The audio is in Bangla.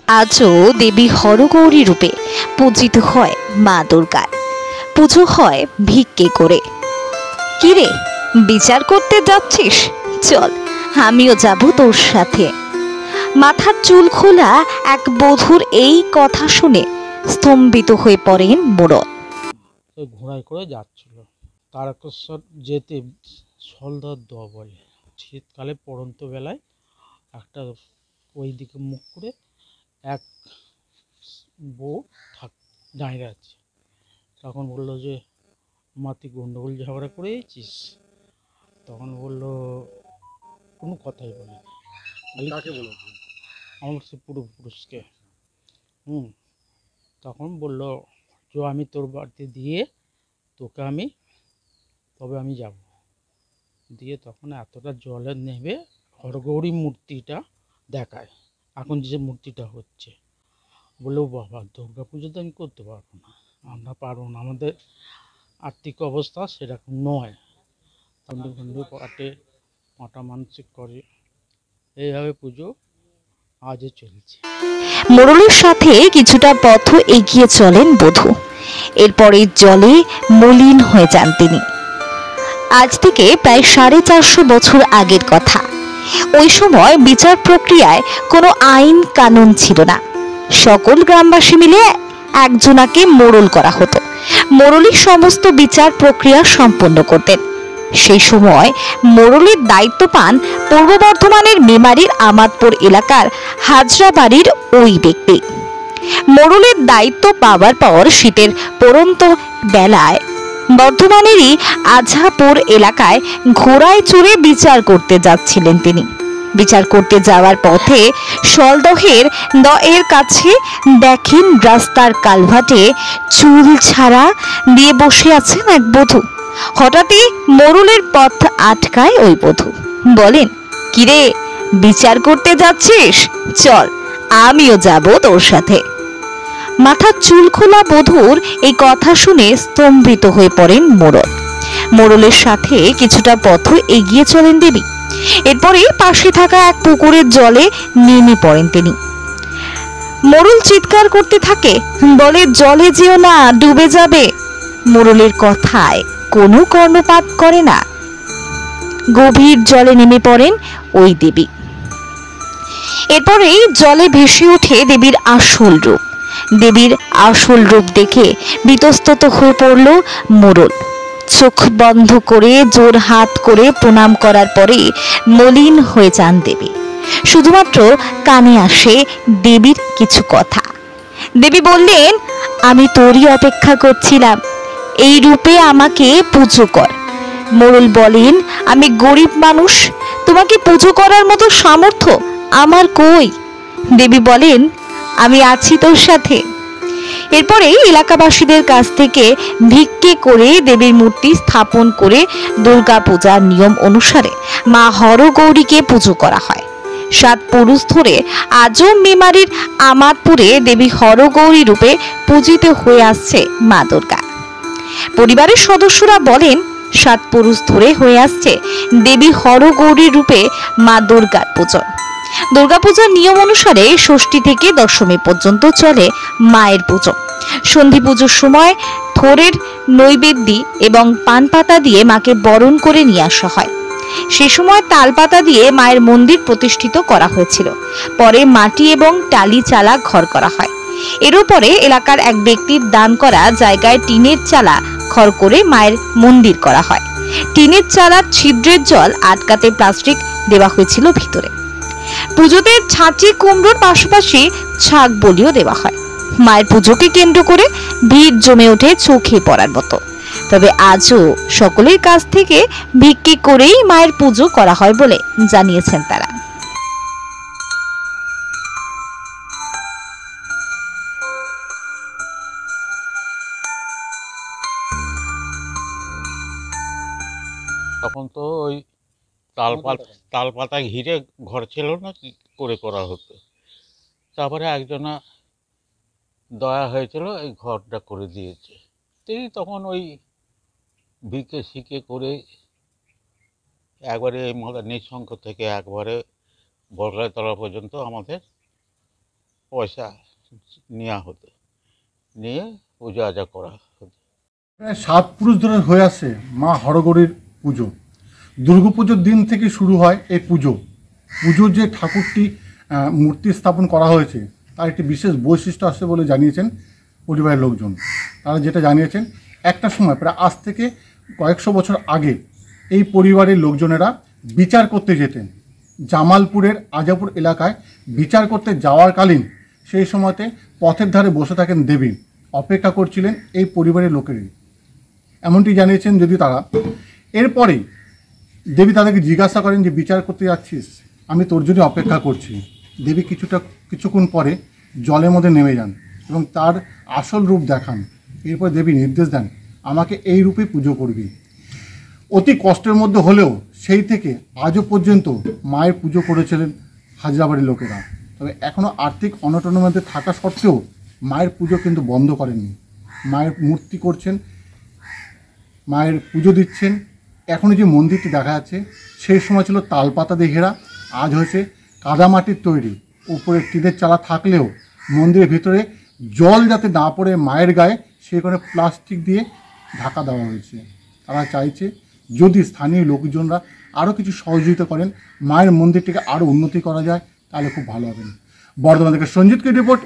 আজও দেবী হরগৌরী রূপে পূজিত হয় মা দুর্গার। পুজো হয় ভিক্ষে করে। কিরে, বিচার করতে যাচ্ছিস? চল, আমিও যাব তোর সাথে। মাথার চুল খোলা এক বধূর এই কথা শুনে স্তম্ভিত হয়ে পড়েন মোড়ল। ঘোড়ায় করে যাচ্ছিল তারকেশ্বর যেতে সলদার দোয়া বলে। শীতকালে পড়ন্ত বেলায় একটা ওই দিকে মুখ করে এক বউ দাঁড়িয়ে আছে। তখন বললো যে মা তুই গন্ডগোল ঝগড়া করেছিস? তখন বললো কোনো কথাই বলি। আমার সে পূর্বপুরুষকে। তখন বললো যে আমি তোর বাড়িতে দিয়ে তোকে তবে আমি যাব। দিয়ে তখন এতটা জলে নেবে হরগৌরী মূর্তিটা দেখায়, এখন যে মূর্তিটা হচ্ছে। বললেও বাবা, দুর্গা পুজো তো আমি করতে পারবো না, আমরা পারবো না, আমাদের আর্থিক অবস্থা সেরকম নয়। খন্ডে খন্ডে পাটে মাটা মানসিক করে, এইভাবে পুজো আজও চলছে। মোড়লের সাথে কিছুটা পথ এগিয়ে চলেন বধূ। এরপরে জলে মলিন হয়ে যান তিনি। আজ থেকে প্রায় 450 বছর আগের কথা। ওই সময় বিচার প্রক্রিয়ায় কোনো আইন কানুন ছিল না। সকল গ্রামবাসী মিলে একজনাকে মোড়ল করা হতো। মোড়লই সমস্ত বিচার প্রক্রিয়া সম্পন্ন করতেন। সেই সময় মোড়লের দায়িত্ব পান পূর্ব বর্ধমানের মেমারির আমাদপুর এলাকার হাজরা বাড়ির ওই ব্যক্তি। মোড়লের দায়িত্ব পাওয়ার পর শীতের পড়ন্ত বেলায় বর্ধমানেরই আঝাপুর এলাকায় ঘোড়ায় চড়ে বিচার করতে যাচ্ছিলেন তিনি। বিচার করতে যাওয়ার পথে সলদহের দয়ের কাছে দেখেন রাস্তার কালভাটে চুল ছাড়া দিয়ে বসে আছেন এক বধূ। হঠাৎই মোড়লের পথ আটকায় ওই বধূ। বলেন, কিরে, বিচার করতে যাচ্ছিস? চল, আমিও যাব তোর সাথে। মাথার চুল খোলা বধূর এই কথা শুনে স্তম্ভিত হয়ে পড়েন মোড়ল। মোড়লের সাথে কিছুটা পথ এগিয়ে চলেন দেবী। এরপরে পাশে থাকা এক পুকুরের জলে নেমে পড়েন তিনি। মোড়ল চিৎকার করতে থাকে, বলে, জলে যেও না, ডুবে যাবে। মোড়লের কথায় কোনো কর্ণপাত করে না। গভীর জলে নেমে পড়েন ওই দেবী। এরপরেই জলে ভেসে ওঠে দেবীর আসল রূপ। দেবীর আসল রূপ দেখে বিতস্তত হয়ে পড়ল মোড়ল। চোখ বন্ধ করে জোর হাত করে প্রণাম করার পরে মলিন হয়ে যান দেবী। শুধুমাত্র কানে আসে দেবীর কিছু কথা। দেবী বললেন, আমি তোরই অপেক্ষা করছিলাম, এই রূপে আমাকে পুজো কর। মোড়ল বলেন, আমি গরিব মানুষ, তোমাকে পুজো করার মতো সামর্থ্য আমার কই? দেবী বলেন, আমি আছি তোর সাথে। এরপরে এলাকাবাসীদের কাছ থেকে ভিক্ষে করে দেবীর মূর্তি স্থাপন করে দুর্গা পূজার নিয়ম অনুসারে মা হরগৌরীকে পুজো করা হয়। 7 পুরুষ ধরে আজও মেমারির আমাদপুরে দেবী হরগৌরী রূপে পূজিত হয়ে আসছে মা দুর্গা। পরিবারের সদস্যরা বলেন, 7 পুরুষ ধরে হয়ে আসছে দেবী হরগৌরী রূপে মা দুর্গার পুজো। দুর্গাপূজার নিয়ম অনুসারে ষষ্ঠী থেকে দশমী পর্যন্ত চলে মায়ের পুজো। সন্ধি পুজোর সময় থোরের নৈবেদ্যি এবং পান পাতা দিয়ে মাকে বরণ করে নিয়ে আসা হয়। সে সময় তাল পাতা দিয়ে মায়ের মন্দির প্রতিষ্ঠিত করা হয়েছিল। পরে মাটি এবং টালি চালা ঘর করা হয়। এর উপরে এলাকার এক ব্যক্তির দান করা জায়গায় টিনের চালা ঘর করে মায়ের মন্দির করা হয়। টিনের চালার ছিদ্রের জল আটকাতে প্লাস্টিক দেওয়া হয়েছিল ভিতরে। পুজোতে ছাঁচি কুমড়োর পাশাপাশি ছাগ বলিও দেওয়া হয়। মায়ের পুজোকে কেন্দ্র করে ভিড় জমে ওঠে চোখে পড়ার মতো। তবে আজও সকলের কাছ থেকে ভিক্ষে করেই মায়ের পুজো করা হয় বলে জানিয়েছেন তারা। তখন তো ওই তাল পাতা ঘিরে ঘর ছিল না, কি করে করা হতো। তারপরে একজনা দয়া হয়েছিল, এই ঘরটা করে দিয়েছে। তখন ওই ভিক্ষে শিখে করে একবারে নিঃসংখ্য থেকে একবারে বড়গাঁতলা পর্যন্ত আমাদের পয়সা নেওয়া হতো, নিয়ে পূজা আজা করা হতো। প্রায় 7 পুরুষ ধরে হয়ে আসছে মা হরগৌরীর পুজো। দুর্গাপুজোর দিন থেকে শুরু হয় এই পুজো। পুজোর যে ঠাকুরটি মূর্তি স্থাপন করা হয়েছে তার একটি বিশেষ বৈশিষ্ট্য আছে বলে জানিয়েছেন পরিবারের লোকজন। তারা যেটা জানিয়েছেন, একটা সময় প্রায় আজ থেকে কয়েকশো বছর আগে এই পরিবারের লোকজনেরা বিচার করতে যেতেন। জামালপুরের আজাপুর এলাকায় বিচার করতে যাওয়ার কালীন সেই সময়তে পথের ধারে বসে থাকেন দেবী, অপেক্ষা করছিলেন এই পরিবারের লোকেরই। এমনটি জানিয়েছেন যদি তারা। এরপরেই দেবী তাদেরকে জিজ্ঞাসা করেন যে বিচার করতে যাচ্ছিস, আমি তোর জন্য অপেক্ষা করছি। দেবী কিছুক্ষণ পরে জলের মধ্যে নেমে যান এবং তার আসল রূপ দেখান। এরপর দেবী নির্দেশ দেন, আমাকে এই রূপে পুজো করবি। অতি কষ্টের মধ্যে হলেও সেই থেকে আজও পর্যন্ত মায়ের পুজো করেছিলেন হাজরাবাড়ির লোকেরা। তবে এখনও আর্থিক অনটনের মধ্যে থাকা সত্ত্বেও মায়ের পুজো কিন্তু বন্ধ করেননি। মায়ের মূর্তি করছেন, মায়ের পুজো দিচ্ছেন। এখনও যে মন্দিরটি দেখা যাচ্ছে সেই সময় ছিল তালপাতা দিয়ে ঘেরা, আজ হয়েছে কাদামাটির তৈরি। উপরে টিনের চালা থাকলেও মন্দিরের ভিতরে জল যাতে না পড়ে মায়ের গায়ে সেই কারণে প্লাস্টিক দিয়ে ঢাকা দেওয়া হয়েছে। তারা চাইছে যদি স্থানীয় লোকজনরা আরও কিছু সহযোগিতা করেন, মায়ের মন্দিরটিকে আরও উন্নতি করা যায়, তাহলে খুব ভালো হবে। বর্ধমান থেকে সঞ্জিত কে রিপোর্ট।